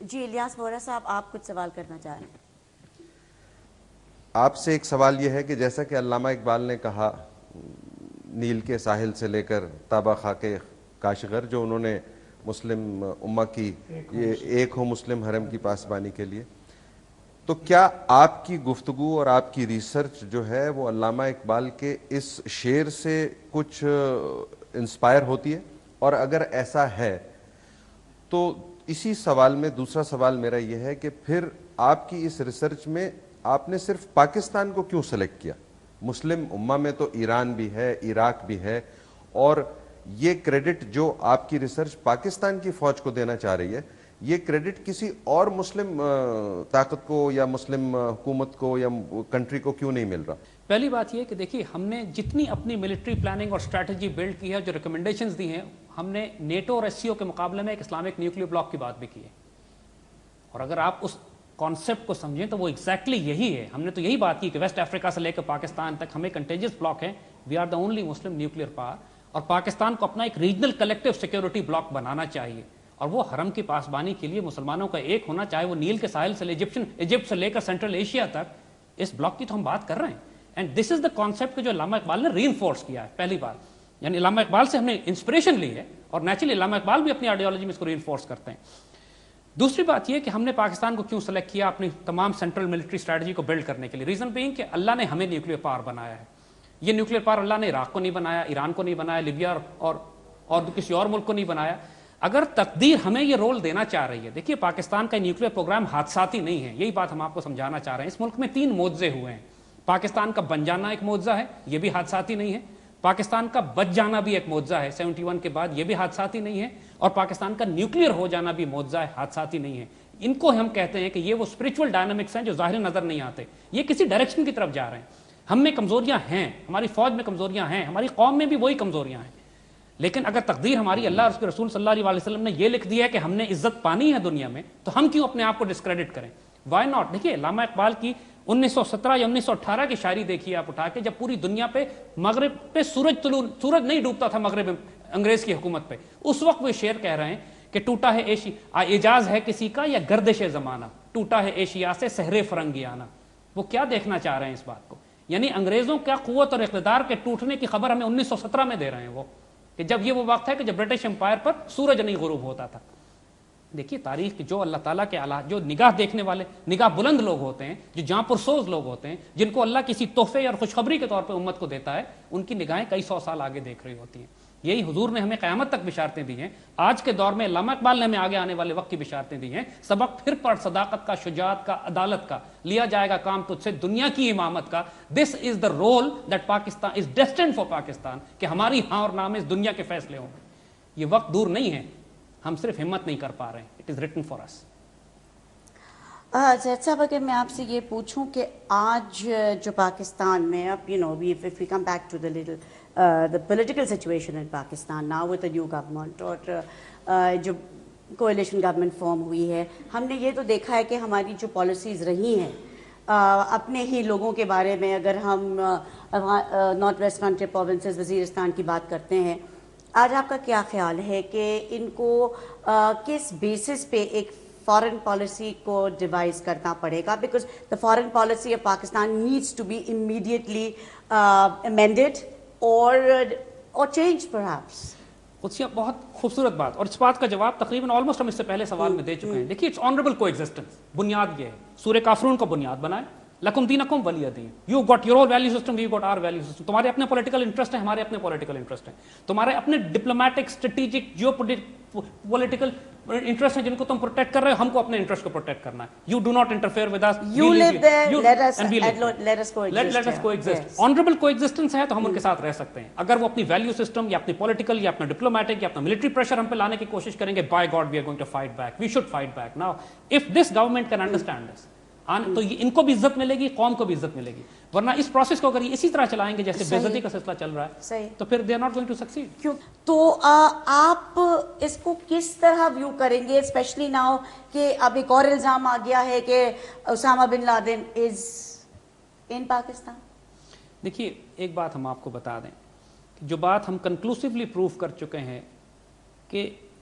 جی الیاس وورا صاحب، آپ کچھ سوال کرنا چاہ رہے ہیں؟ آپ سے ایک سوال یہ ہے کہ جیسا کہ علامہ اقبال نے کہا نیل کے ساحل سے لے کر تابہ خاک کاشغر، جو انہوں نے مسلم امہ کی یہ ایک ہو مسلم حرم کی پاسبانی کے لیے، تو کیا آپ کی گفتگو اور آپ کی ریسرچ جو ہے وہ علامہ اقبال کے اس شعر سے کچھ انسپائر ہوتی ہے؟ اور اگر ایسا ہے تو اسی سوال میں دوسرا سوال میرا یہ ہے کہ پھر آپ کی اس ریسرچ میں آپ نے صرف پاکستان کو کیوں سلیکٹ کیا؟ مسلم امہ میں تو ایران بھی ہے، عراق بھی ہے، اور یہ کریڈٹ جو آپ کی ریسرچ پاکستان کی فوج کو دینا چاہ رہی ہے، یہ کریڈٹ کسی اور مسلم طاقت کو یا مسلم حکومت کو یا کنٹری کو کیوں نہیں مل رہا؟ پہلی بات یہ کہ دیکھیے، ہم نے جتنی اپنی ملٹری پلاننگ اور اسٹریٹجی بلڈ کی ہے، جو ریکمنڈیشنز دی ہیں، ہم نے نیٹو اور ایس سی او کے مقابلے میں ایک اسلامک نیوکلیر بلاک کی بات بھی کی ہے. اور اگر آپ اس کانسیپٹ کو سمجھیں تو وہ ایگزیکٹلی یہی ہے. ہم نے تو یہی بات کی کہ ویسٹ افریقہ سے لے کر پاکستان تک ہمیں کنٹیجس بلاک ہیں. We are the only Muslim nuclear power. اور پاکستان کو اپنا ایک ریجنل کلیکٹو سیکورٹی بلاک بنانا چاہیے، اور وہ حرم کی پاسبانی کے لیے مسلمانوں کا ایک ہونا، چاہے وہ نیل کے ساحل سے ایجپٹ سے لے کر سینٹرل ایشیا تک. اس بلاک کی تو ہم بات کر رہے ہیں. And this is the concept جو علامہ اقبال نے ری انفورس کیا ہے. پہلی بات یعنی علامہ اقبال سے ہم نے انسپریشن لی ہے، اور نیچرلی علامہ اقبال بھی اپنی آئیڈیالوجی میں اس کو ری انفورس کرتے ہیں. دوسری بات یہ کہ ہم نے پاکستان کو کیوں سلیکٹ کیا اپنی تمام سینٹرل ملٹری اسٹریٹجی کو بلڈ کرنے کے لیے. ریزن بینگ کہ اللہ نے ہمیں نیوکلیر پاور بنایا ہے. یہ نیوکلیر پاور اللہ نے عراق کو نہیں بنایا، ایران کو نہیں بنایا، لیبیا اور کسی اور ملک کو نہیں بنایا. اگر تقدیر ہمیں یہ رول دینا چاہ رہی ہے، دیکھیے پاکستان کا نیوکلیر پروگرام حادثاتی نہیں ہے. یہی بات ہم آپ کو سمجھانا چاہ رہے ہیں. اس ملک میں 3 معجزے ہوئے ہیں. پاکستان کا بن جانا ایک معجزہ ہے، یہ بھی حادثاتی نہیں ہے. پاکستان کا بچ جانا بھی ایک معجزہ ہے 71 کے بعد، یہ بھی حادثاتی نہیں ہے. اور پاکستان کا نیوکلیر ہو جانا بھی معجزہ ہے، حادثاتی نہیں ہے. ان کو ہم کہتے ہیں کہ یہ وہ اسپرچول ڈائنامکس ہیں جو ظاہر نظر نہیں آتے. یہ کسی ڈائریکشن کی طرف جا رہے ہیں. ہم میں کمزوریاں ہیں، ہماری فوج میں کمزوریاں ہیں، ہماری قوم میں بھی وہی کمزوریاں ہیں. لیکن اگر تقدیر ہماری اللہ اور اس کے رسول صلی اللہ علیہ وسلم نے یہ لکھ دیا ہے کہ ہم نے عزت پانی ہے دنیا میں، تو ہم کیوں اپنے آپ کو ڈسکریڈٹ کریں؟ Why not? دیکھیے علامہ اقبال کی 1917 یا 1918 کی شاعری دیکھیے آپ اٹھا کے، جب پوری دنیا پہ مغرب پہ سورج نہیں ڈوبتا تھا مغرب انگریز کی حکومت پہ، اس وقت وہ شعر کہہ رہے ہیں کہ ٹوٹا ہے اعجاز ہے کسی کا یا گردش زمانہ، ٹوٹا ہے ایشیا سے سحر فرنگیانہ. وہ کیا دیکھنا چاہ رہے ہیں اس بات کو؟ یعنی انگریزوں کا قوت اور اقتدار کے ٹوٹنے کی خبر ہمیں 1917 میں دے رہے ہیں وہ، کہ جب یہ وہ وقت ہے کہ جب برٹش امپائر پر سورج نہیں غروب ہوتا تھا. دیکھیے تاریخ جو اللہ تعالیٰ کے جو نگاہ دیکھنے والے، نگاہ بلند لوگ ہوتے ہیں، جو جہاں پرسوز لوگ ہوتے ہیں، جن کو اللہ کسی تحفے اور خوشخبری کے طور پہ امت کو دیتا ہے، ان کی نگاہیں کئی 100 سال آگے دیکھ رہی ہوتی ہیں. یہی حضور نے ہمیں قیامت تک بشارتیں دی ہیں. آج کے دور میں علامہ اقبال نے ہمیں آگے آنے والے وقت کی بشارتیں دی ہیں. سبق پھر پڑھ صداقت کا، شجاعت کا، عدالت کا، لیا جائے گا کام تجھ سے دنیا کی امامت کا. This is the role that Pakistan is destined for Pakistan, کہ ہماری ہاں اور نام اس دنیا کے فیصلے ہوں گے. یہ وقت دور نہیں ہے، ہم صرف ہمت نہیں کر پا رہے ہیں. اٹ از ریٹن فار اس. زید صاحب، اگر میں آپ سے یہ پوچھوں کہ آج جو پاکستان میں اب if we come back to the political situation in Pakistan now with the new government اور جو کولیشن گورنمنٹ فارم ہوئی ہے، ہم نے یہ تو دیکھا ہے کہ ہماری جو پالیسیز رہی ہیں اپنے ہی لوگوں کے بارے میں، اگر ہم north west frontier provinces Waziristan کی بات کرتے ہیں، آج آپ کا کیا خیال ہے کہ ان کو کس بیسس پہ ایک فارن پالیسی کو ڈیوائز کرنا پڑے گا؟ Because the foreign policy of Pakistan needs to be immediately amended اور چینج پرہیپس. قدسیہ، بہت خوبصورت بات، اور اس بات کا جواب تقریباً آلموسٹ ہم اس سے پہلے سوال میں دے چکے ہیں. دیکھیے اٹس آنریبل کو ایگزسٹنس، بنیاد یہ ہے. سورہ کافرون کو بنیاد بنائے، لکم دینکم ولی دین. You got your value system, we got our value system. تمہارے اپنے پولیٹیکل انٹرسٹ ہیں، ہمارے اپنے پولیٹیکل انٹرسٹ ہیں. تمہارے اپنے diplomatic, strategic, geopolitical interest ہیں جن کو تم پروٹیکٹ کر رہے ہو، ہم کو اپنے انٹرسٹ کو پروٹیکٹ کرنا ہے. You do not interfere with us. You live there, let us coexist. Honourable coexistence ہے تو ہم ان کے ساتھ رہ سکتے ہیں. اگر وہ اپنی ویلیو سسٹم یا اپنی پولیٹیکل یا اپنا ڈپلومیٹک یا اپنا ملٹری پریشر ہم پہ لانے کی کوشش کریں گے، by God we are going to fight back. We should fight back now if this government can understand this. تو ان کو بھی عزت ملے گی، قوم کو بھی عزت ملے گی. ورنہ اس پروسیس کو اگر اسی طرح چلائیں گے جیسے بے عزتی کا سلسلہ چل رہا ہے، تو پھر they are not going to succeed. کیوں؟ تو آپ اس کو کس طرح ویو کریں گے، اسپیشلی ناؤ کہ اب ایک اور الزام آ گیا ہے کہ اسامہ بن لادن از ان پاکستان؟ دیکھیے ایک بات ہم آپ کو بتا دیں، جو بات ہم کنکلوسیولی پروف کر چکے ہیں کہ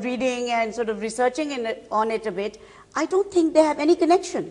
reading and sort of researching on it a bit, I don't think they have any connection.